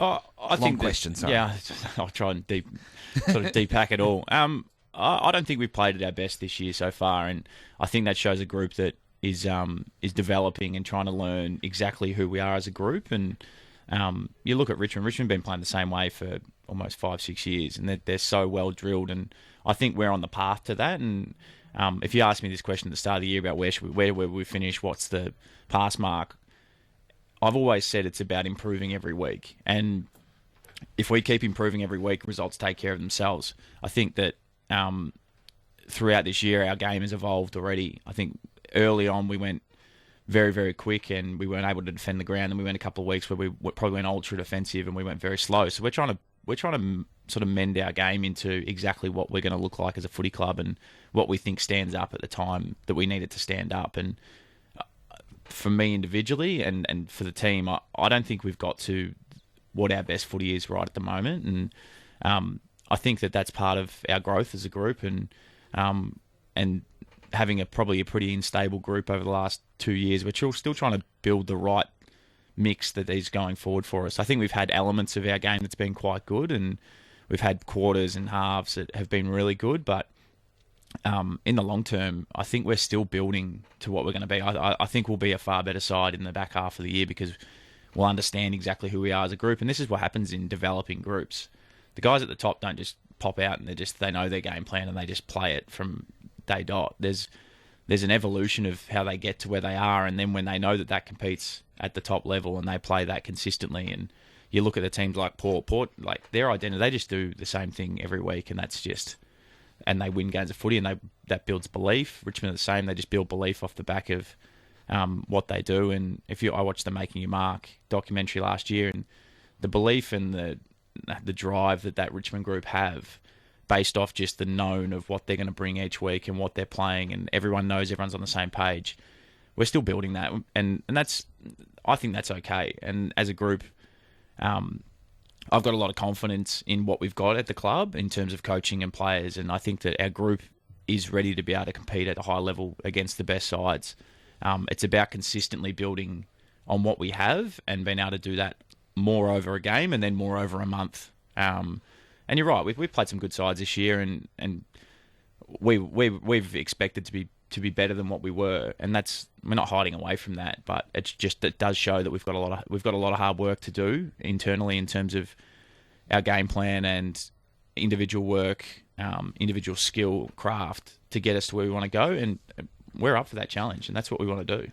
I think question, sorry. Yeah, I'll try and depack it all. I don't think we've played at our best this year so far, and I think that shows a group that is developing and trying to learn exactly who we are as a group. And you look at Richmond. Richmond have been playing the same way for almost 5-6 years, and they're so well drilled. And I think we're on the path to that. And if you asked me this question at the start of the year about where will we finish, what's the pass mark, I've always said it's about improving every week. And if we keep improving every week, results take care of themselves. I think that throughout this year, our game has evolved already. I think early on we went very, very quick and we weren't able to defend the ground. And we went a couple of weeks where we probably went ultra defensive and we went very slow. So we're trying to sort of mend our game into exactly what we're going to look like as a footy club and what we think stands up at the time that we need it to stand up. And for me individually and for the team, I don't think we've got to what our best footy is right at the moment. And I think that that's part of our growth as a group and having probably a pretty unstable group over the last 2 years. We're still trying to build the right mix that is going forward for us. I think we've had elements of our game that's been quite good, and we've had quarters and halves that have been really good, but in the long term, I think we're still building to what we're going to be. I think we'll be a far better side in the back half of the year because we'll understand exactly who we are as a group, and this is what happens in developing groups. The guys at the top don't just pop out and they know their game plan and they just play it from day dot. There's an evolution of how they get to where they are, and then when they know that competes at the top level and they play that consistently, and you look at the teams like Port, like their identity, they just do the same thing every week, and that's just, and they win games of footy, and that builds belief. Richmond are the same; they just build belief off the back of what they do. And I watched the Making Your Mark documentary last year, and the belief and the drive that Richmond group have, based off just the known of what they're going to bring each week and what they're playing, and everyone knows everyone's on the same page. We're still building that, and I think that's okay. And as a group, I've got a lot of confidence in what we've got at the club in terms of coaching and players, and I think that our group is ready to be able to compete at a high level against the best sides. It's about consistently building on what we have and being able to do that more over a game and then more over a month. And you're right, we've played some good sides this year, and we've expected to be better than what we were, and we're not hiding away from that. But it does show that we've got a lot of hard work to do internally in terms of our game plan and individual work, individual skill, craft to get us to where we want to go, and we're up for that challenge, and that's what we want to do.